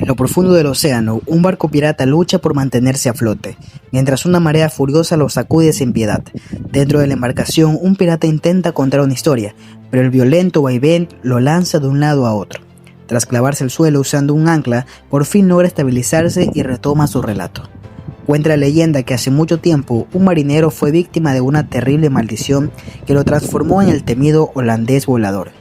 En lo profundo del océano, un barco pirata lucha por mantenerse a flote, mientras una marea furiosa lo sacude sin piedad. Dentro de la embarcación, un pirata intenta contar una historia, pero el violento vaivén lo lanza de un lado a otro. Tras clavarse al suelo usando un ancla, por fin logra estabilizarse y retoma su relato. Cuenta la leyenda que hace mucho tiempo un marinero fue víctima de una terrible maldición que lo transformó en el temido holandés volador.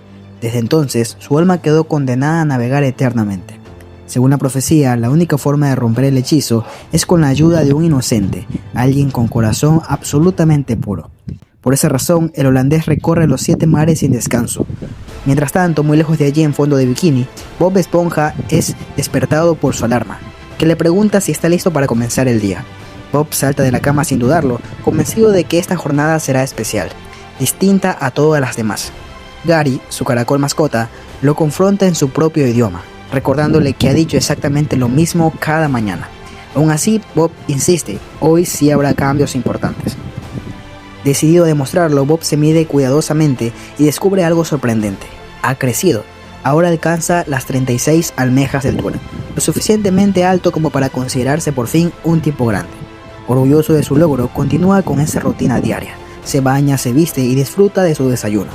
Desde entonces, su alma quedó condenada a navegar eternamente. Según la profecía, la única forma de romper el hechizo es con la ayuda de un inocente, alguien con corazón absolutamente puro. Por esa razón, el holandés recorre los 7 mares sin descanso. Mientras tanto, muy lejos de allí en fondo de bikini, Bob Esponja es despertado por su alarma, que le pregunta si está listo para comenzar el día. Bob salta de la cama sin dudarlo, convencido de que esta jornada será especial, distinta a todas las demás. Gary, su caracol mascota, lo confronta en su propio idioma, recordándole que ha dicho exactamente lo mismo cada mañana. Aún así, Bob insiste, hoy sí habrá cambios importantes. Decidido a demostrarlo, Bob se mide cuidadosamente y descubre algo sorprendente. Ha crecido. Ahora alcanza las 36 almejas de altura, lo suficientemente alto como para considerarse por fin un tipo grande. Orgulloso de su logro, continúa con esa rutina diaria. Se baña, se viste y disfruta de su desayuno.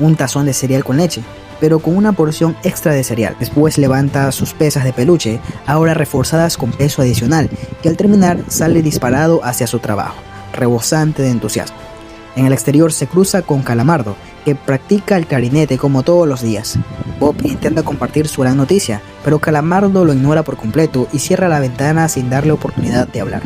Un tazón de cereal con leche, pero con una porción extra de cereal. Después levanta sus pesas de peluche, ahora reforzadas con peso adicional, que al terminar sale disparado hacia su trabajo, rebosante de entusiasmo. En el exterior se cruza con Calamardo, que practica el clarinete como todos los días. Bob intenta compartir su gran noticia, pero Calamardo lo ignora por completo y cierra la ventana sin darle oportunidad de hablar.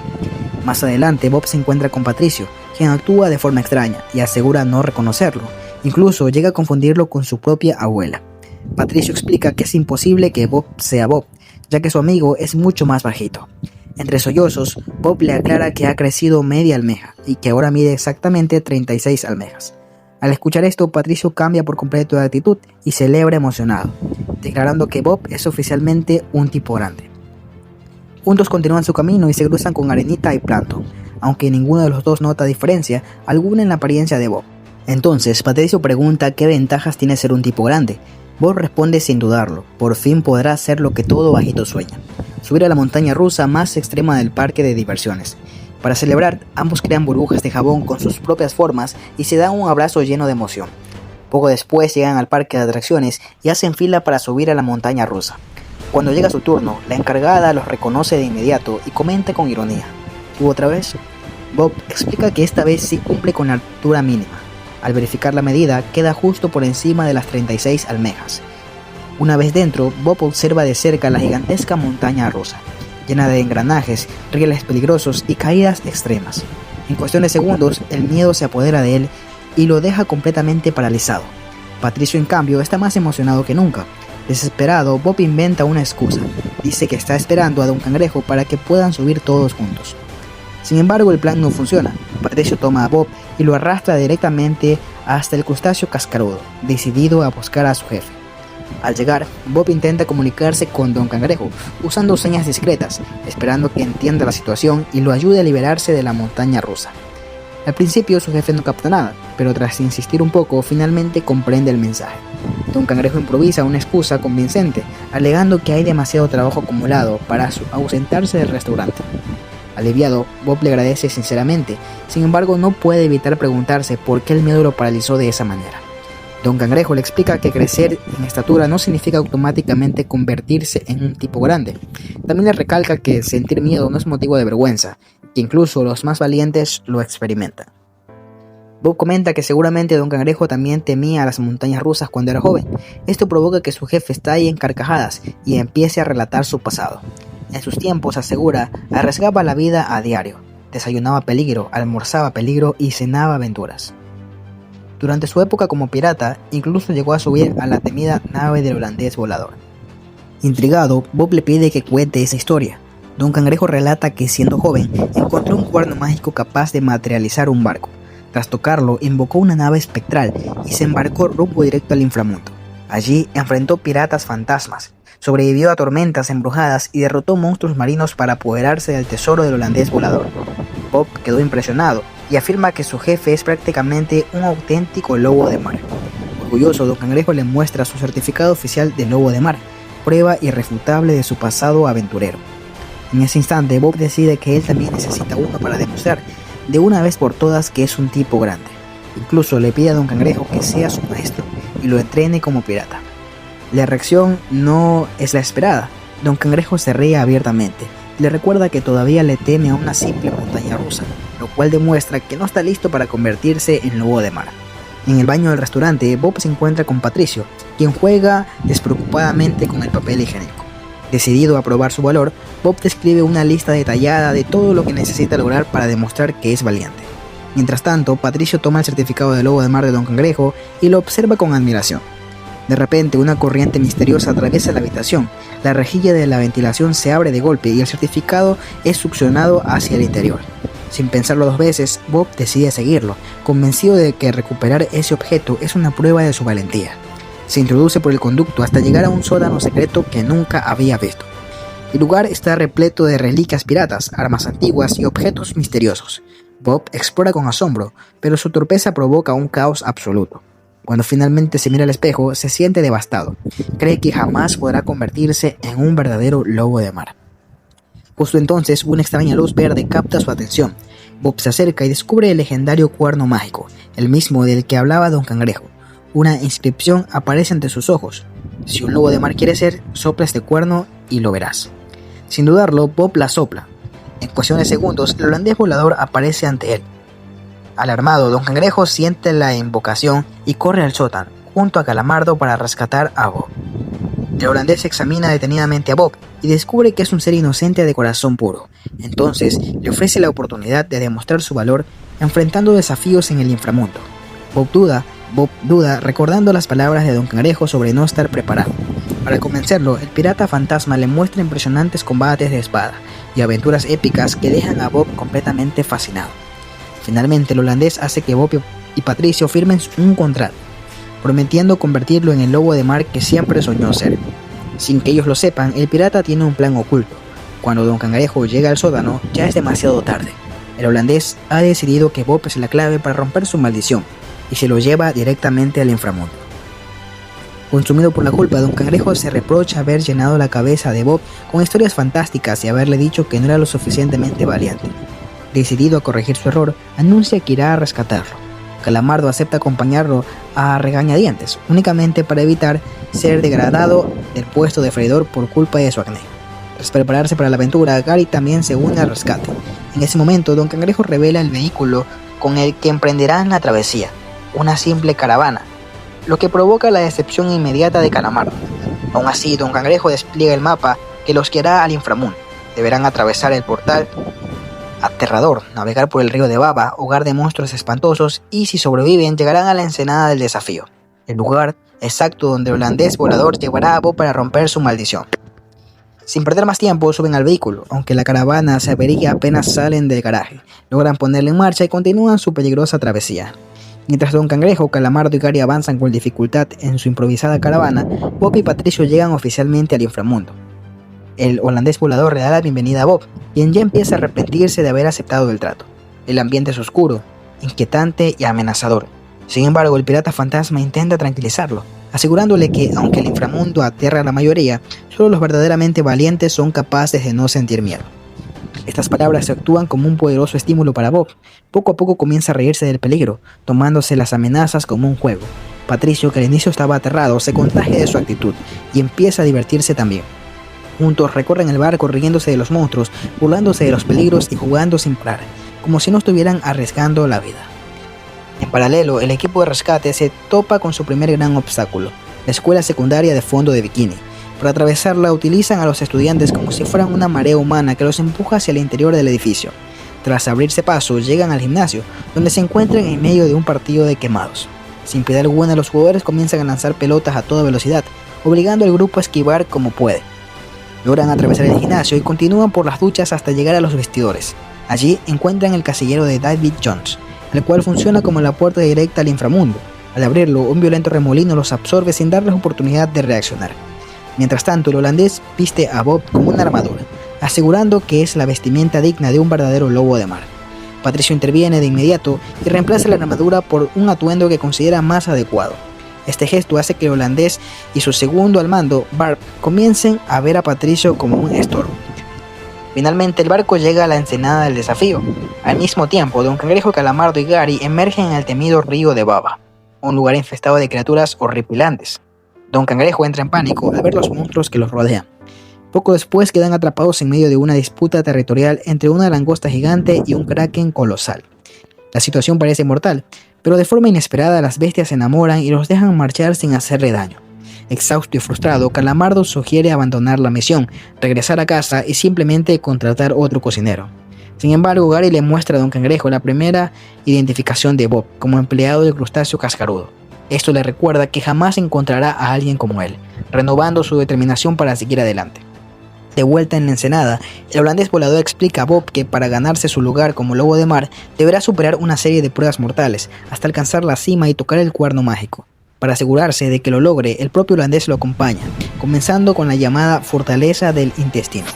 Más adelante, Bob se encuentra con Patricio, quien actúa de forma extraña y asegura no reconocerlo. Incluso llega a confundirlo con su propia abuela. Patricio explica que es imposible que Bob sea Bob, ya que su amigo es mucho más bajito. Entre sollozos, Bob le aclara que ha crecido media almeja y que ahora mide exactamente 36 almejas. Al escuchar esto, Patricio cambia por completo de actitud y celebra emocionado, declarando que Bob es oficialmente un tipo grande. Juntos continúan su camino y se cruzan con Arenita y Plankton, aunque ninguno de los dos nota diferencia alguna en la apariencia de Bob. Entonces, Patricio pregunta qué ventajas tiene ser un tipo grande. Bob responde sin dudarlo, por fin podrá hacer lo que todo bajito sueña: subir a la montaña rusa más extrema del parque de diversiones. Para celebrar, ambos crean burbujas de jabón con sus propias formas y se dan un abrazo lleno de emoción. Poco después llegan al parque de atracciones y hacen fila para subir a la montaña rusa. Cuando llega su turno, la encargada los reconoce de inmediato y comenta con ironía: ¿tú otra vez? Bob explica que esta vez sí cumple con la altura mínima. Al verificar la medida, queda justo por encima de las 36 almejas. Una vez dentro, Bob observa de cerca la gigantesca montaña rusa, llena de engranajes, rieles peligrosos y caídas extremas. En cuestión de segundos, el miedo se apodera de él y lo deja completamente paralizado. Patricio, en cambio, está más emocionado que nunca. Desesperado, Bob inventa una excusa. Dice que está esperando a Don Cangrejo para que puedan subir todos juntos. Sin embargo, el plan no funciona. Patricio toma a Bob y lo arrastra directamente hasta el crustáceo cascarudo, decidido a buscar a su jefe. Al llegar, Bob intenta comunicarse con Don Cangrejo, usando señas discretas, esperando que entienda la situación y lo ayude a liberarse de la montaña rusa. Al principio su jefe no capta nada, pero tras insistir un poco, finalmente comprende el mensaje. Don Cangrejo improvisa una excusa convincente, alegando que hay demasiado trabajo acumulado para ausentarse del restaurante. Aliviado, Bob le agradece sinceramente, sin embargo no puede evitar preguntarse por qué el miedo lo paralizó de esa manera. Don Cangrejo le explica que crecer en estatura no significa automáticamente convertirse en un tipo grande. También le recalca que sentir miedo no es motivo de vergüenza, que incluso los más valientes lo experimentan. Bob comenta que seguramente Don Cangrejo también temía las montañas rusas cuando era joven. Esto provoca que su jefe estalle en carcajadas y empiece a relatar su pasado. En sus tiempos, asegura, arriesgaba la vida a diario. Desayunaba peligro, almorzaba peligro y cenaba aventuras. Durante su época como pirata, incluso llegó a subir a la temida nave del holandés volador. Intrigado, Bob le pide que cuente esa historia. Don Cangrejo relata que siendo joven, encontró un cuerno mágico capaz de materializar un barco. Tras tocarlo, invocó una nave espectral y se embarcó rumbo directo al inframundo. Allí enfrentó piratas fantasmas, sobrevivió a tormentas embrujadas y derrotó monstruos marinos para apoderarse del tesoro del holandés volador. Bob quedó impresionado y afirma que su jefe es prácticamente un auténtico lobo de mar. Orgulloso, Don Cangrejo le muestra su certificado oficial de lobo de mar, prueba irrefutable de su pasado aventurero. En ese instante, Bob decide que él también necesita uno para demostrar de una vez por todas que es un tipo grande. Incluso le pide a Don Cangrejo que sea su maestro y lo entrene como pirata. La reacción no es la esperada. Don Cangrejo se ríe abiertamente y le recuerda que todavía le teme a una simple montaña rusa, lo cual demuestra que no está listo para convertirse en lobo de mar. En el baño del restaurante, Bob se encuentra con Patricio, quien juega despreocupadamente con el papel higiénico. Decidido a probar su valor, Bob describe una lista detallada de todo lo que necesita lograr para demostrar que es valiente. Mientras tanto, Patricio toma el certificado de lobo de mar de Don Cangrejo y lo observa con admiración. De repente, una corriente misteriosa atraviesa la habitación, la rejilla de la ventilación se abre de golpe y el certificado es succionado hacia el interior. Sin pensarlo dos veces, Bob decide seguirlo, convencido de que recuperar ese objeto es una prueba de su valentía. Se introduce por el conducto hasta llegar a un sótano secreto que nunca había visto. El lugar está repleto de reliquias piratas, armas antiguas y objetos misteriosos. Bob explora con asombro, pero su torpeza provoca un caos absoluto. Cuando finalmente se mira al espejo, se siente devastado. Cree que jamás podrá convertirse en un verdadero lobo de mar. Justo entonces, una extraña luz verde capta su atención. Bob se acerca y descubre el legendario cuerno mágico, el mismo del que hablaba Don Cangrejo. Una inscripción aparece ante sus ojos. Si un lobo de mar quiere ser, sopla este cuerno y lo verás. Sin dudarlo, Bob la sopla. En cuestión de segundos, el holandés volador aparece ante él. Alarmado, Don Cangrejo siente la invocación y corre al sótano, junto a Calamardo para rescatar a Bob. El holandés examina detenidamente a Bob y descubre que es un ser inocente de corazón puro. Entonces, le ofrece la oportunidad de demostrar su valor enfrentando desafíos en el inframundo. Bob duda recordando las palabras de Don Cangrejo sobre no estar preparado. Para convencerlo, el pirata fantasma le muestra impresionantes combates de espada y aventuras épicas que dejan a Bob completamente fascinado. Finalmente, el holandés hace que Bob y Patricio firmen un contrato, prometiendo convertirlo en el lobo de mar que siempre soñó ser. Sin que ellos lo sepan, el pirata tiene un plan oculto. Cuando Don Cangrejo llega al sótano, ya es demasiado tarde. El holandés ha decidido que Bob es la clave para romper su maldición y se lo lleva directamente al inframundo. Consumido por la culpa, Don Cangrejo se reprocha haber llenado la cabeza de Bob con historias fantásticas y haberle dicho que no era lo suficientemente valiente. Decidido a corregir su error, anuncia que irá a rescatarlo. Calamardo acepta acompañarlo a regañadientes, únicamente para evitar ser degradado del puesto de freidor por culpa de su acné. Tras prepararse para la aventura, Gary también se une al rescate. En ese momento, Don Cangrejo revela el vehículo con el que emprenderán la travesía, una simple caravana, lo que provoca la decepción inmediata de Calamardo. Aún así, Don Cangrejo despliega el mapa que los guiará al inframundo. Deberán atravesar el portal aterrador, navegar por el río de Baba, hogar de monstruos espantosos, y si sobreviven llegarán a la ensenada del desafío, el lugar exacto donde el holandés volador llevará a Bob para romper su maldición. Sin perder más tiempo, suben al vehículo, aunque la caravana se avería apenas salen del garaje. Logran ponerla en marcha y continúan su peligrosa travesía. Mientras Don Cangrejo, Calamardo y Gary avanzan con dificultad en su improvisada caravana, Bob y Patricio llegan oficialmente al inframundo. El holandés volador le da la bienvenida a Bob, quien ya empieza a arrepentirse de haber aceptado el trato. El ambiente es oscuro, inquietante y amenazador. Sin embargo, el pirata fantasma intenta tranquilizarlo, asegurándole que, aunque el inframundo aterra a la mayoría, solo los verdaderamente valientes son capaces de no sentir miedo. Estas palabras actúan como un poderoso estímulo para Bob. Poco a poco comienza a reírse del peligro, tomándose las amenazas como un juego. Patricio, que al inicio estaba aterrado, se contagia de su actitud y empieza a divertirse también. Juntos recorren el barco riéndose de los monstruos, burlándose de los peligros y jugando sin parar, como si no estuvieran arriesgando la vida. En paralelo, el equipo de rescate se topa con su primer gran obstáculo, la escuela secundaria de fondo de bikini. Para atravesarla utilizan a los estudiantes como si fueran una marea humana que los empuja hacia el interior del edificio. Tras abrirse paso, llegan al gimnasio, donde se encuentran en medio de un partido de quemados. Sin piedad alguna, los jugadores comienzan a lanzar pelotas a toda velocidad, obligando al grupo a esquivar como puede. Logran atravesar el gimnasio y continúan por las duchas hasta llegar a los vestidores. Allí encuentran el casillero de David Jones, el cual funciona como la puerta directa al inframundo. Al abrirlo, un violento remolino los absorbe sin darles oportunidad de reaccionar. Mientras tanto, el holandés viste a Bob como una armadura, asegurando que es la vestimenta digna de un verdadero lobo de mar. Patricio interviene de inmediato y reemplaza la armadura por un atuendo que considera más adecuado. Este gesto hace que el holandés y su segundo al mando, Bart, comiencen a ver a Patricio como un estorbo. Finalmente el barco llega a la ensenada del desafío. Al mismo tiempo, Don Cangrejo, Calamardo y Gary emergen en el temido río de Baba, un lugar infestado de criaturas horripilantes. Don Cangrejo entra en pánico al ver los monstruos que los rodean. Poco después quedan atrapados en medio de una disputa territorial entre una langosta gigante y un kraken colosal. La situación parece mortal, pero de forma inesperada las bestias se enamoran y los dejan marchar sin hacerle daño. Exhausto y frustrado, Calamardo sugiere abandonar la misión, regresar a casa y simplemente contratar otro cocinero. Sin embargo, Gary le muestra a Don Cangrejo la primera identificación de Bob como empleado del crustáceo cascarudo. Esto le recuerda que jamás encontrará a alguien como él, renovando su determinación para seguir adelante. De vuelta en la ensenada, el holandés volador explica a Bob que para ganarse su lugar como lobo de mar deberá superar una serie de pruebas mortales hasta alcanzar la cima y tocar el cuerno mágico. Para asegurarse de que lo logre, el propio holandés lo acompaña, comenzando con la llamada Fortaleza del Intestino.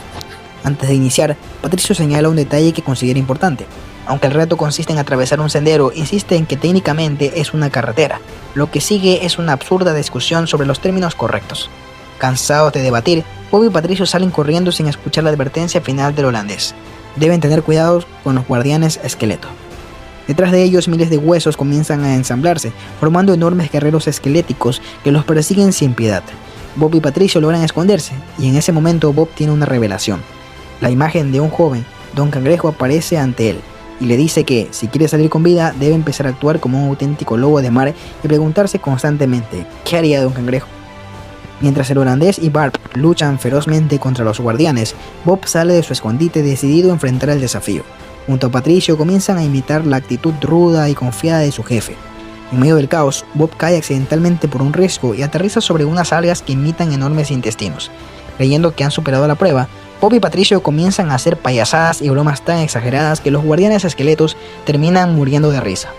Antes de iniciar, Patricio señala un detalle que considera importante. Aunque el reto consiste en atravesar un sendero, insiste en que técnicamente es una carretera. Lo que sigue es una absurda discusión sobre los términos correctos. Cansados de debatir, Bob y Patricio salen corriendo sin escuchar la advertencia final del holandés. Deben tener cuidado con los guardianes esqueleto. Detrás de ellos miles de huesos comienzan a ensamblarse, formando enormes guerreros esqueléticos que los persiguen sin piedad. Bob y Patricio logran esconderse, y en ese momento Bob tiene una revelación. La imagen de un joven, Don Cangrejo, aparece ante él, y le dice que, si quiere salir con vida, debe empezar a actuar como un auténtico lobo de mar y preguntarse constantemente, ¿qué haría Don Cangrejo? Mientras el holandés y Bart luchan ferozmente contra los guardianes, Bob sale de su escondite decidido a enfrentar el desafío. Junto a Patricio comienzan a imitar la actitud ruda y confiada de su jefe. En medio del caos, Bob cae accidentalmente por un risco y aterriza sobre unas algas que imitan enormes intestinos. Creyendo que han superado la prueba, Bob y Patricio comienzan a hacer payasadas y bromas tan exageradas que los guardianes esqueletos terminan muriendo de risa.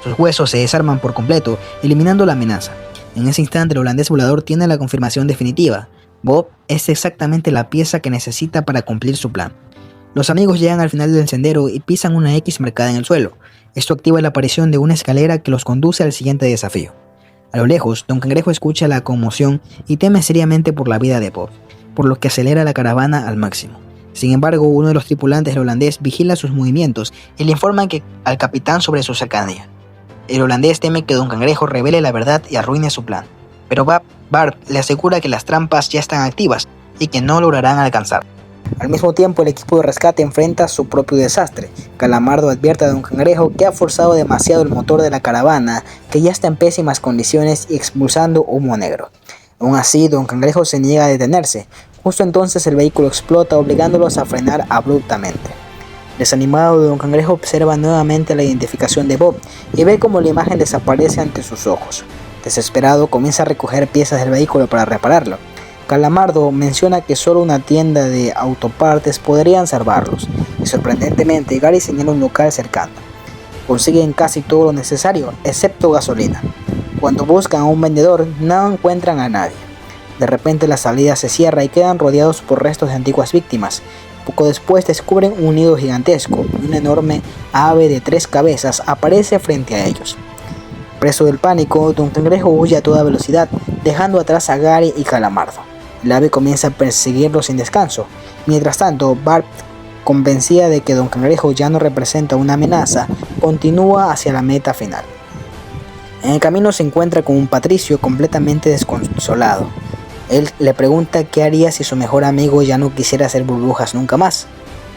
Sus huesos se desarman por completo, eliminando la amenaza. En ese instante el holandés volador tiene la confirmación definitiva. Bob es exactamente la pieza que necesita para cumplir su plan. Los amigos llegan al final del sendero y pisan una X marcada en el suelo. Esto activa la aparición de una escalera que los conduce al siguiente desafío. A lo lejos, Don Cangrejo escucha la conmoción y teme seriamente por la vida de Bob, por lo que acelera la caravana al máximo. Sin embargo, uno de los tripulantes del holandés vigila sus movimientos y le informa al capitán sobre su cercanía. El holandés teme que Don Cangrejo revele la verdad y arruine su plan, pero Bart le asegura que las trampas ya están activas y que no lograrán alcanzar. Al mismo tiempo, el equipo de rescate enfrenta su propio desastre. Calamardo advierte a Don Cangrejo que ha forzado demasiado el motor de la caravana, que ya está en pésimas condiciones y expulsando humo negro. Aún así, Don Cangrejo se niega a detenerse. Justo entonces el vehículo explota, obligándolos a frenar abruptamente. Desanimado, Don Cangrejo observa nuevamente la identificación de Bob y ve cómo la imagen desaparece ante sus ojos. Desesperado, comienza a recoger piezas del vehículo para repararlo. Calamardo menciona que solo una tienda de autopartes podrían salvarlos, y sorprendentemente Gary señala un local cercano. Consiguen casi todo lo necesario, excepto gasolina. Cuando buscan a un vendedor, no encuentran a nadie. De repente la salida se cierra y quedan rodeados por restos de antiguas víctimas. Poco después descubren un nido gigantesco y una enorme ave de 3 cabezas aparece frente a ellos. Preso del pánico, Don Cangrejo huye a toda velocidad, dejando atrás a Gary y Calamardo. El ave comienza a perseguirlo sin descanso. Mientras tanto, Bart, convencida de que Don Cangrejo ya no representa una amenaza, continúa hacia la meta final. En el camino se encuentra con un Patricio completamente desconsolado. Él le pregunta qué haría si su mejor amigo ya no quisiera hacer burbujas nunca más.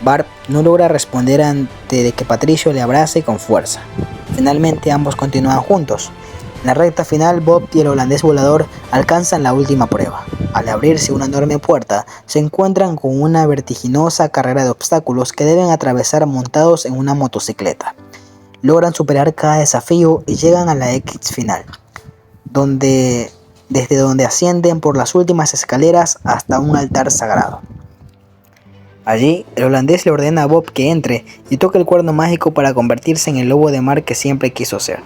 Bart no logra responder ante de que Patricio le abrace con fuerza. Finalmente ambos continúan juntos. En la recta final, Bob y el holandés volador alcanzan la última prueba. Al abrirse una enorme puerta, se encuentran con una vertiginosa carrera de obstáculos que deben atravesar montados en una motocicleta. Logran superar cada desafío y llegan a la X final, desde donde ascienden por las últimas escaleras hasta un altar sagrado. Allí, el holandés le ordena a Bob que entre y toque el cuerno mágico para convertirse en el lobo de mar que siempre quiso ser.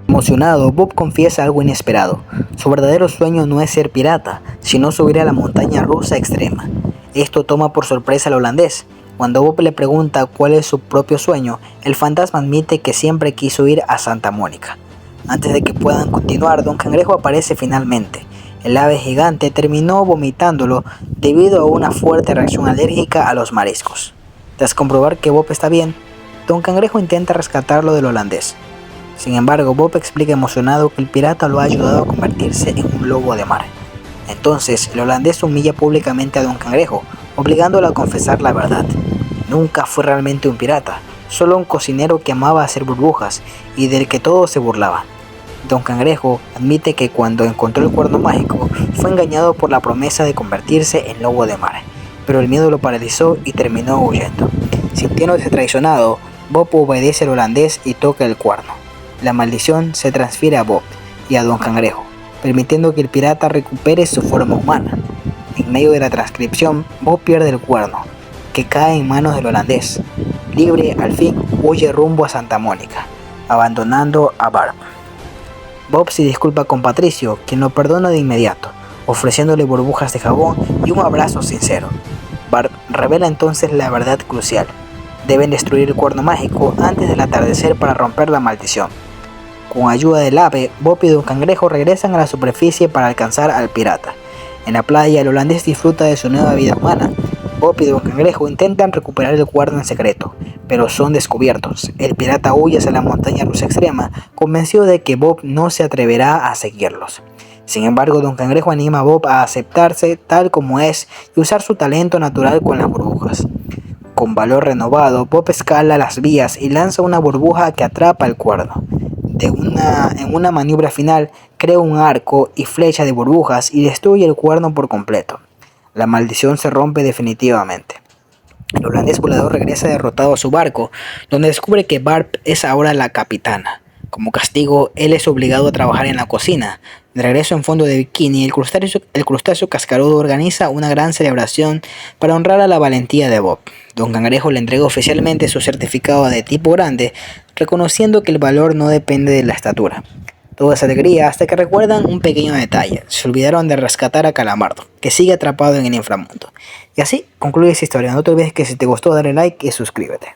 Emocionado, Bob confiesa algo inesperado. Su verdadero sueño no es ser pirata, sino subir a la montaña rusa extrema. Esto toma por sorpresa al holandés. Cuando Bob le pregunta cuál es su propio sueño, el fantasma admite que siempre quiso ir a Santa Mónica. Antes de que puedan continuar, Don Cangrejo aparece finalmente. El ave gigante terminó vomitándolo debido a una fuerte reacción alérgica a los mariscos. Tras comprobar que Bob está bien, Don Cangrejo intenta rescatarlo del holandés. Sin embargo, Bob explica emocionado que el pirata lo ha ayudado a convertirse en un lobo de mar. Entonces, el holandés humilla públicamente a Don Cangrejo, obligándolo a confesar la verdad. Nunca fue realmente un pirata, solo un cocinero que amaba hacer burbujas y del que todos se burlaban. Don Cangrejo admite que cuando encontró el cuerno mágico fue engañado por la promesa de convertirse en lobo de mar, pero el miedo lo paralizó y terminó huyendo. Sintiéndose traicionado, Bob obedece al holandés y toca el cuerno. La maldición se transfiere a Bob y a Don Cangrejo, permitiendo que el pirata recupere su forma humana. En medio de la transcripción, Bob pierde el cuerno, que cae en manos del holandés. Libre, al fin, huye rumbo a Santa Mónica, abandonando a Barb. Bob se disculpa con Patricio, quien lo perdona de inmediato, ofreciéndole burbujas de jabón y un abrazo sincero. Barb revela entonces la verdad crucial. Deben destruir el cuerno mágico antes del atardecer para romper la maldición. Con ayuda del ave, Bob y Don Cangrejo regresan a la superficie para alcanzar al pirata. En la playa, el holandés disfruta de su nueva vida humana. Bob y Don Cangrejo intentan recuperar el cuerno en secreto, pero son descubiertos. El pirata huye hacia la montaña rusa extrema, convencido de que Bob no se atreverá a seguirlos. Sin embargo, Don Cangrejo anima a Bob a aceptarse tal como es y usar su talento natural con las burbujas. Con valor renovado, Bob escala las vías y lanza una burbuja que atrapa el cuerno. En una maniobra final, crea un arco y flecha de burbujas y destruye el cuerno por completo. La maldición se rompe definitivamente. El holandés volador regresa derrotado a su barco, donde descubre que Barb es ahora la capitana. Como castigo, él es obligado a trabajar en la cocina. De regreso en fondo de bikini, el crustáceo cascarudo organiza una gran celebración para honrar a la valentía de Bob. Don Cangrejo le entrega oficialmente su certificado de tipo grande, reconociendo que el valor no depende de la estatura. Toda esa alegría hasta que recuerdan un pequeño detalle: se olvidaron de rescatar a Calamardo, que sigue atrapado en el inframundo. Y así concluye esta historia. No te olvides que si te gustó, dale like y suscríbete.